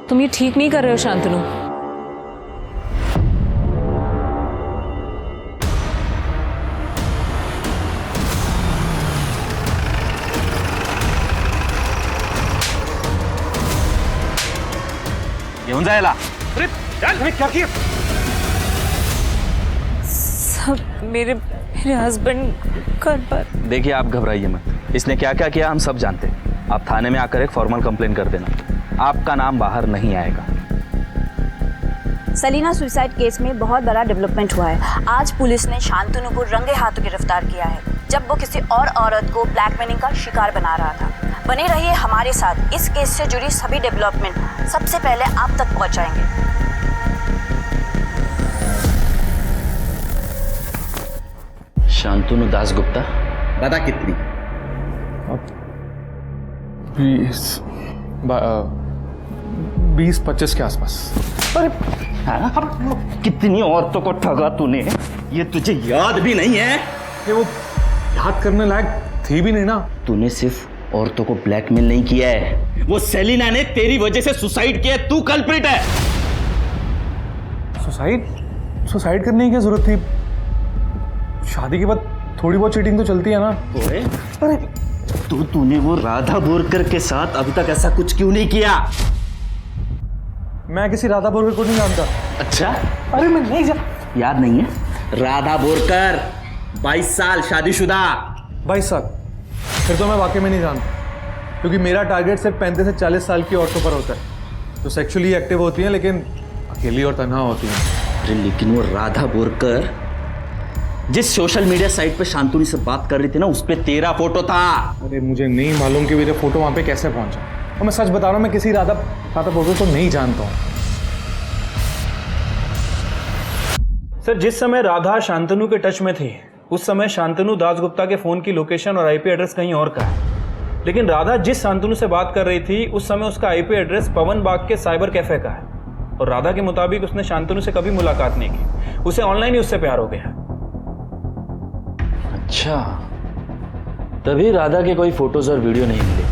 Speaker 8: तुम ये ठीक नहीं कर रहे हो शांतनु।
Speaker 6: घेऊन जायला।
Speaker 7: अरे क्या किया?
Speaker 8: सब मेरे हस्बैंड घर पर।
Speaker 6: देखिए, आप घबराइए मत। इसने क्या क्या किया हम सब जानते हैं। आप थाने में आकर एक फॉर्मल कंप्लेन कर देना, आपका नाम बाहर नहीं आएगा।
Speaker 3: सलीना सुसाइड केस में बहुत बड़ा डेवलपमेंट हुआ है। आज पुलिस ने शांतनु को रंगे हाथों गिरफ्तार किया है, जब वो किसी और औरत को ब्लैकमेलिंग का शिकार बना रहा था। बने रहिए हमारे साथ, इस केस से जुड़ी सभी डेवलपमेंट सबसे पहले आप तक पहुंचाएंगे।
Speaker 6: शांतनु दासगुप्ता।
Speaker 12: बता कितनी?
Speaker 4: 20-25 के आसपास।
Speaker 6: अरे कितनी औरतों को ठगा तूने, ये तुझे याद भी नहीं है?
Speaker 4: ये वो याद करने लायक थी भी नहीं ना।
Speaker 6: तूने सिर्फ औरतों को ब्लैकमेल नहीं किया है, वो सेलिना ने तेरी वजह से सुसाइड किया। तू कल्प्रिट है।
Speaker 4: सुसाइड करने की क्या जरूरत थी? शादी के बाद थोड़ी बहुत चीटिंग तो चलती है ना।
Speaker 6: अरे तूने वो राधा बोरकर के साथ अभी तक ऐसा कुछ क्यों नहीं किया?
Speaker 4: मैं किसी राधा बोरकर को नहीं जानता।
Speaker 6: अच्छा,
Speaker 4: अरे मैं नहीं जानता।
Speaker 6: याद नहीं है? राधा बोरकर, 22 साल, शादीशुदा।
Speaker 4: 22 साल? फिर तो मैं वाकई में नहीं जानता, क्योंकि मेरा टारगेट सिर्फ 35 से 40 साल की औरतों पर होता है, जो सेक्सुअली एक्टिव होती हैं लेकिन अकेली और तन्हा होती हैं।
Speaker 6: अरे लेकिन वो राधा बोरकर जिस सोशल मीडिया साइट पे शांतनु से बात कर रही थी ना, उस पे तेरा फोटो था।
Speaker 4: अरे मुझे नहीं मालूम कि मेरा फोटो वहां पे कैसे पहुंचा, और मैं सच बता रहा हूँ, मैं किसी राधा बोरकर को नहीं जानता हूँ। सर, जिस समय राधा शांतनु के टच में थी, उस समय शांतनु दासगुप्ता के फोन की लोकेशन और आईपी एड्रेस कहीं और का है। लेकिन राधा जिस शांतनु से बात कर रही थी, उस समय उसका आईपी एड्रेस पवन बाग के साइबर कैफे का है, और राधा के मुताबिक उसने शांतनु से कभी मुलाकात नहीं की। उसे ऑनलाइन ही उससे प्यार हो गया।
Speaker 6: अच्छा, तभी राधा के कोई फोटोज और वीडियो नहीं मिले।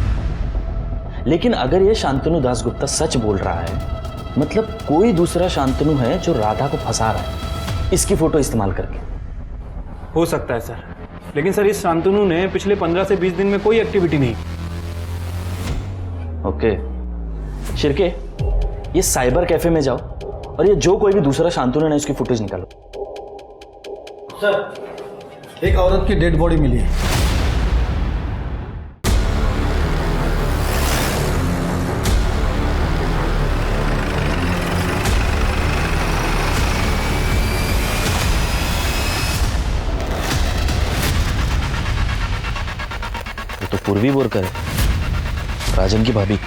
Speaker 6: लेकिन अगर ये शांतनु दासगुप्ता सच बोल रहा है, मतलब कोई दूसरा शांतनु है जो राधा को फंसा रहा है इसकी फोटो इस्तेमाल करके।
Speaker 13: हो सकता है सर, लेकिन सर इस शांतनु ने पिछले 15 से 20 दिन में कोई एक्टिविटी नहीं।
Speaker 6: ओके शिरके, ये साइबर कैफे में जाओ और ये जो कोई भी दूसरा शांतनु है इसकी फुटेज निकालो।
Speaker 14: सर, एक औरत की डेड बॉडी मिली है।
Speaker 6: पूर्वी बोरकर है, राजन की भाभी।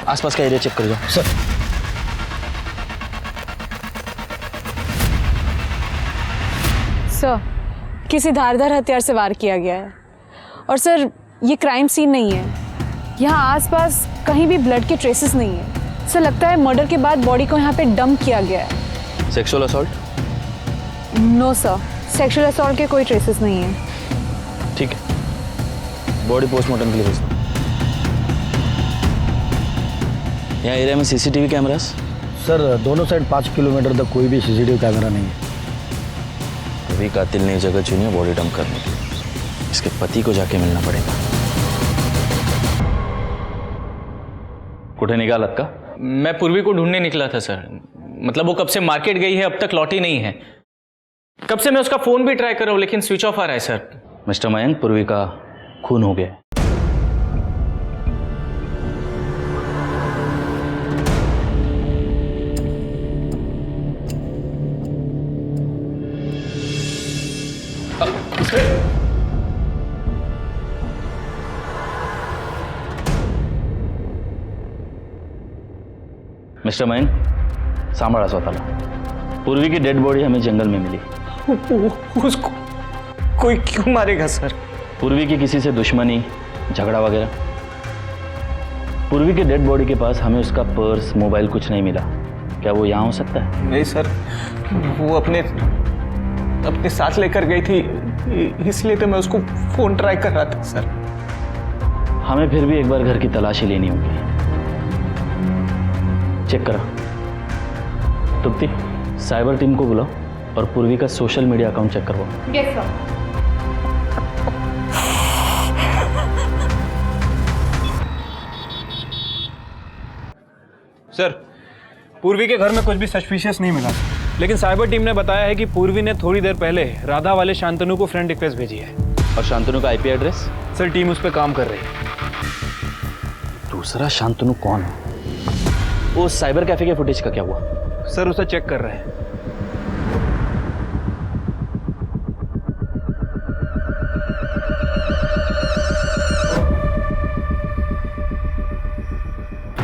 Speaker 6: आसपास का एरिया चेक कर जाओ।
Speaker 14: सर
Speaker 10: सर, किसी धारदार हथियार से वार किया गया है और सर ये क्राइम सीन नहीं है। यहाँ आसपास कहीं भी ब्लड के ट्रेसेस नहीं है। सर लगता है मर्डर के बाद बॉडी को यहाँ पे डंप किया गया है।
Speaker 6: Sexual assault?
Speaker 10: No sir, sexual assault के कोई ट्रेसेस नहीं है।
Speaker 6: ठीक है, बॉडी पोस्टमार्टम के लिए भेज दो। यहाँ एरिया में सीसीटीवी कैमरास?
Speaker 14: सर दोनों साइड 5 किलोमीटर तक कोई भी सीसीटीवी कैमरा नहीं है।
Speaker 6: अभी कातिल ने जगह चुनी है बॉडी डंप करने के लिए। इसके पति को जाके मिलना पड़ेगा। कुठे निकाल का?
Speaker 9: मैं पूर्वी को ढूंढने निकला था सर। मतलब वो कब से मार्केट गई है, अब तक लौटी नहीं है। कब से मैं उसका फोन भी ट्राई कर रहा हूँ लेकिन स्विच ऑफ आ रहा है सर।
Speaker 6: मिस्टर मयंक, पूर्वी का खून हो गया है। मिस्टर मयंक, सांभाळा स्वतःला। पूर्वी की डेड बॉडी हमें जंगल में मिली।
Speaker 9: उसको कोई क्यों मारेगा सर?
Speaker 6: पूर्वी की किसी से दुश्मनी, झगड़ा वगैरह? पूर्वी की डेड बॉडी के पास हमें उसका पर्स, मोबाइल कुछ नहीं मिला। क्या वो यहाँ हो सकता है?
Speaker 9: नहीं सर, वो अपने साथ लेकर गई थी, इसलिए तो मैं उसको फोन ट्राई कर रहा था सर।
Speaker 6: हमें फिर भी एक बार घर की तलाशी लेनी होगी। चेक करा। तृप्ति, साइबर टीम को बुलाओ और पूर्वी का सोशल मीडिया अकाउंट चेक करवाओ।
Speaker 10: Yes sir.
Speaker 13: सर, पूर्वी के घर में कुछ भी सस्पिशियस नहीं मिला, लेकिन साइबर टीम ने बताया है कि पूर्वी ने थोड़ी देर पहले राधा वाले शांतनु को फ्रेंड रिक्वेस्ट भेजी है।
Speaker 6: और शांतनु का आईपी एड्रेस?
Speaker 13: सर टीम उस पर काम कर रही है।
Speaker 6: दूसरा शांतनु कौन है? वो साइबर कैफे के फुटेज का क्या हुआ?
Speaker 13: सर उसे चेक कर रहे हैं।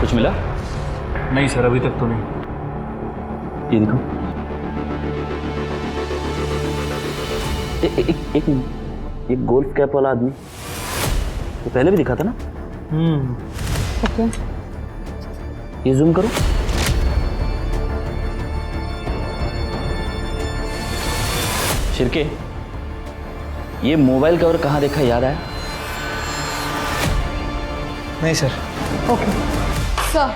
Speaker 6: कुछ मिला?
Speaker 13: नहीं सर, अभी तक तो नहीं।
Speaker 6: ये दिखो। एक गोल्फ कैप वाला आदमी तो पहले भी दिखा था ना?
Speaker 10: ओके।
Speaker 6: ये जूम करो। शिरके, ये मोबाइल कवर कहाँ देखा, याद आया?
Speaker 9: नहीं सर।
Speaker 10: Okay sir,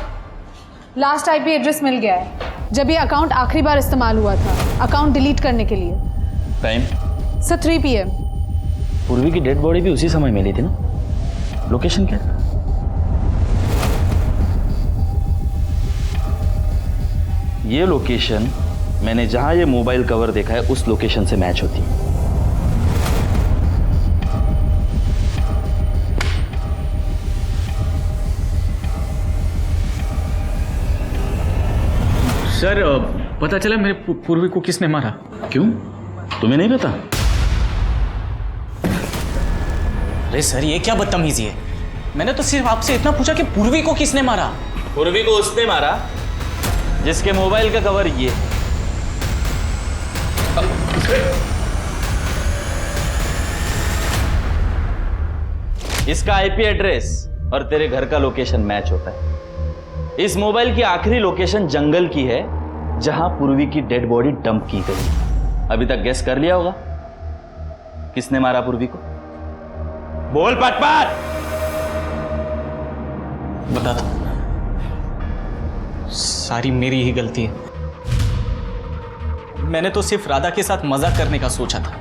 Speaker 10: last IP address मिल गया है जब ये अकाउंट आखिरी बार इस्तेमाल हुआ था अकाउंट डिलीट करने के लिए।
Speaker 6: टाइम?
Speaker 10: Sir 3 PM।
Speaker 6: पूर्वी की डेड बॉडी भी उसी समय मिली थी ना? लोकेशन क्या? ये लोकेशन मैंने जहां ये मोबाइल कवर देखा है उस लोकेशन से मैच होती है।
Speaker 9: सर पता चला मेरे पूर्वी को किसने मारा।
Speaker 6: क्यों, तुम्हें नहीं पता?
Speaker 9: अरे सर ये क्या बदतमीजी है। मैंने तो सिर्फ आपसे इतना पूछा कि पूर्वी को किसने मारा।
Speaker 6: पूर्वी को उसने मारा जिसके मोबाइल का कवर ये। इसका आईपी एड्रेस और तेरे घर का लोकेशन मैच होता है। इस मोबाइल की आखिरी लोकेशन जंगल की है जहां पूर्वी की डेड बॉडी डंप की गई। अभी तक गेस कर लिया होगा किसने मारा पूर्वी को? बोल पटपट।
Speaker 9: बता दो। सारी मेरी ही गलती है। मैंने तो सिर्फ राधा के साथ मजाक करने का सोचा था।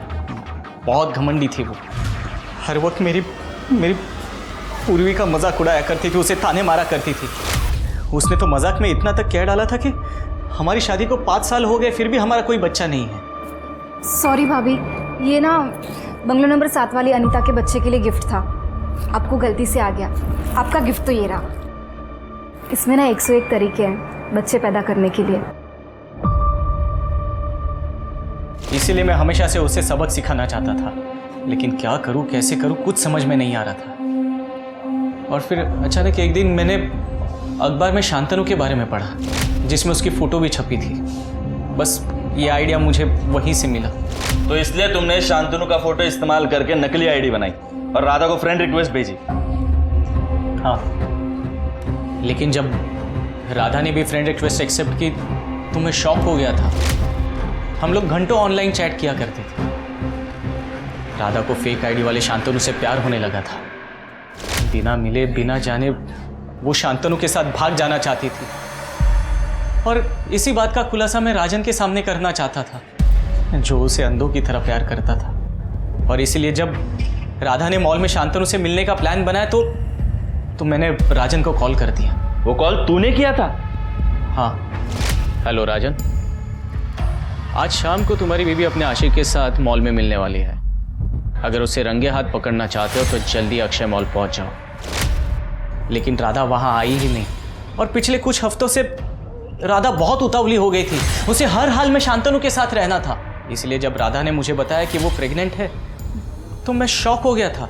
Speaker 9: बहुत घमंडी थी वो। हर वक्त मेरी पूर्वी का मजाक उड़ाया करती थी, उसे ताने मारा करती थी। उसने तो मजाक में इतना तक कह डाला था कि हमारी शादी को 5 साल हो गए फिर भी हमारा कोई बच्चा नहीं है।
Speaker 8: सॉरी भाभी, ये ना बंगलो नंबर 7 वाली अनीता के बच्चे के लिए गिफ्ट था। आपको गलती से आ गया। आपका गिफ्ट तो ये रहा। इसमें ना 101 तरीके हैं बच्चे पैदा करने के लिए।
Speaker 9: इसीलिए मैं हमेशा से उसे सबक सिखाना चाहता था, लेकिन क्या करूं कैसे करूं कुछ समझ में नहीं आ रहा था। और फिर अचानक एक दिन मैंने अखबार में शांतनु के बारे में पढ़ा, जिसमें उसकी फ़ोटो भी छपी थी। बस ये आइडिया मुझे वहीं से मिला।
Speaker 6: तो इसलिए तुमने शांतनु का फोटो इस्तेमाल करके नकली आईडी बनाई और राधा को फ्रेंड रिक्वेस्ट भेजी?
Speaker 9: हाँ, लेकिन जब राधा ने भी फ्रेंड रिक्वेस्ट एक्सेप्ट की तो मैं शॉक हो गया था। हम लोग घंटों ऑनलाइन चैट किया करते थे। राधा को फेक आईडी वाले शांतनु से प्यार होने लगा था। बिना मिले बिना जाने वो शांतनु के साथ भाग जाना चाहती थी, और इसी बात का खुलासा मैं राजन के सामने करना चाहता था, जो उसे अंधों की तरह प्यार करता था। और इसीलिए जब राधा ने मॉल में शांतनु से मिलने का प्लान बनाया तो मैंने राजन को कॉल कर दिया।
Speaker 6: वो कॉल तूने किया था?
Speaker 9: हाँ। हेलो राजन, आज शाम को तुम्हारी बीवी अपने आशिक के साथ मॉल में मिलने वाली है। अगर उसे रंगे हाथ पकड़ना चाहते हो तो जल्दी अक्षय मॉल पहुंच जाओ। लेकिन राधा वहां आई ही नहीं, और पिछले कुछ हफ्तों से राधा बहुत उतावली हो गई थी। उसे हर हाल में शांतनु के साथ रहना था। इसलिए जब राधा ने मुझे बताया कि वो प्रेग्नेंट है तो मैं शॉक हो गया था,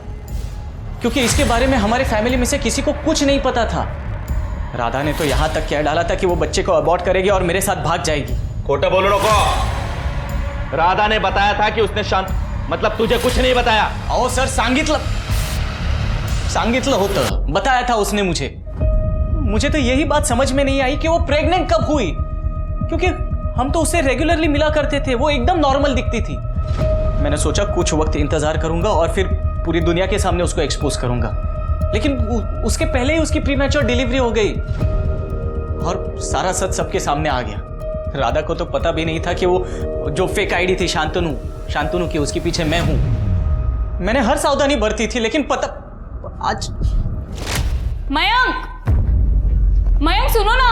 Speaker 9: क्योंकि इसके बारे में हमारे फैमिली में से किसी को कुछ नहीं पता था। राधा ने तो यहां तक कह डाला था कि वो बच्चे को अबॉर्ट करेगी और मेरे साथ भाग जाएगी।
Speaker 6: खोटा बोलो नको। राधा ने बताया था कि उसने मतलब तुझे कुछ नहीं बताया?
Speaker 9: ओ सर, सांगितलं होतं, बताया था उसने मुझे तो यही बात समझ में नहीं आई कि वो प्रेग्नेंट कब हुई, क्योंकि हम तो उससे रेगुलरली मिला करते थे। वो एकदम नॉर्मल दिखती थी। मैंने सोचा कुछ वक्त इंतजार करूंगा और फिर पूरी दुनिया के सामने उसको एक्सपोज करूंगा, लेकिन उसके पहले ही उसकी प्रीमैच्योर डिलीवरी हो गई और सारा सच सबके सामने आ गया। राधा को तो पता भी नहीं था कि वो जो फेक आईडी थी शांतनु की, उसके पीछे मैं हूं। मैंने हर सावधानी बरती थी, लेकिन पता आज।
Speaker 10: मयंक सुनो ना,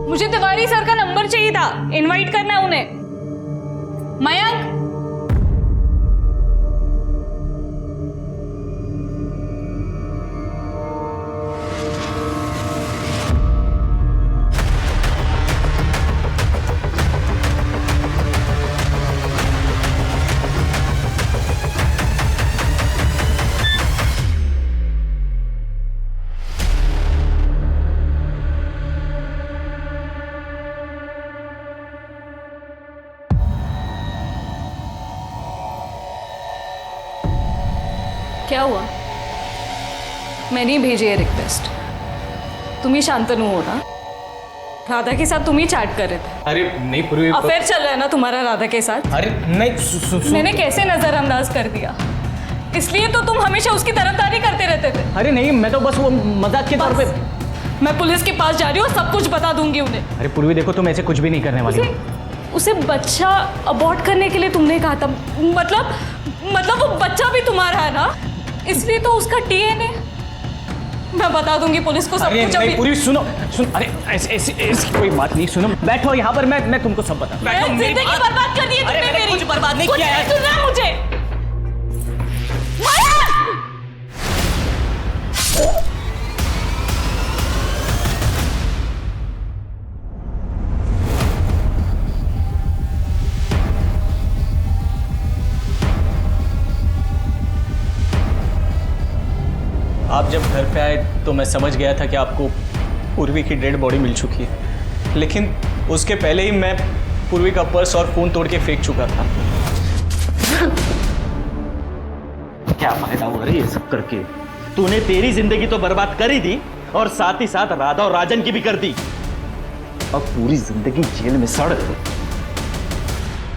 Speaker 10: मुझे तिवारी सर का नंबर चाहिए था, इनवाइट करना है उन्हें। मयंक, क्या हुआ? मैंने ही भेजी है रिक्वेस्ट। तुम ही शांतनु हो ना? राधा के साथ तुम ही चैट कर रहे थे।
Speaker 9: अरे नहीं पूर्वी,
Speaker 10: अफेयर चल रहा है ना तुम्हारा राधा के साथ?
Speaker 9: अरे नहीं,
Speaker 10: मैंने कैसे नजरअंदाज कर दिया? इसलिए तो तुम हमेशा उसकी तरफदारी करते रहते थे।
Speaker 9: अरे नहीं, मैं तो बस वो मजाक के तौर पे।
Speaker 10: मैं पुलिस के पास जा रही हूँ, सब कुछ बता दूंगी उन्हें।
Speaker 9: अरे पूर्वी देखो, तुम ऐसे कुछ भी नहीं करने वाली।
Speaker 10: उसे बच्चा अबॉर्ट करने के लिए तुमने कहा था, मतलब वो बच्चा भी तुम्हारा है ना, इसलिए तो उसका डीएनए। मैं बता दूंगी पुलिस को सब कुछ।
Speaker 9: अरे पूरी सुनो, अरे ऐसी कोई बात नहीं। सुनो, बैठो यहाँ पर, मैं तुमको सब बता।
Speaker 10: जिंदगी बर्बाद कर दी है तुमने मेरी।
Speaker 9: कुछ बर्बाद नहीं किया है।
Speaker 10: सुनना मुझे।
Speaker 9: आप जब घर पे आए तो मैं समझ गया था कि आपको पूर्वी की डेड बॉडी मिल चुकी है, लेकिन उसके पहले ही मैं पूर्वी का पर्स और फोन तोड़ के फेंक चुका था।
Speaker 6: क्या फायदा हुआ रे ये सब करके? तूने तेरी जिंदगी तो बर्बाद कर ही दी और साथ ही साथ राधा और राजन की भी कर दी। अब पूरी जिंदगी जेल में सड़ गई।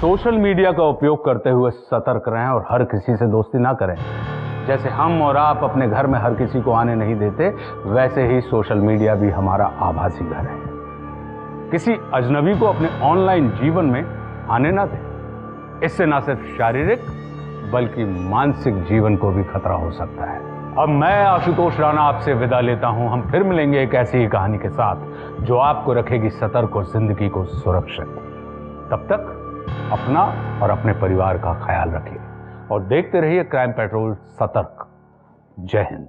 Speaker 1: सोशल मीडिया का उपयोग करते हुए सतर्क रहें और हर किसी से दोस्ती ना करें। जैसे हम और आप अपने घर में हर किसी को आने नहीं देते, वैसे ही सोशल मीडिया भी हमारा आभासी घर है। किसी अजनबी को अपने ऑनलाइन जीवन में आने ना दें। इससे ना सिर्फ शारीरिक बल्कि मानसिक जीवन को भी खतरा हो सकता है। अब मैं आशुतोष राणा आपसे विदा लेता हूं। हम फिर मिलेंगे एक ऐसी ही कहानी के साथ जो आपको रखेगी सतर्क और जिंदगी को सुरक्षित। तब तक अपना और अपने परिवार का ख्याल रखिए और देखते रहिए क्राइम पेट्रोल सतर्क। जय हिंद।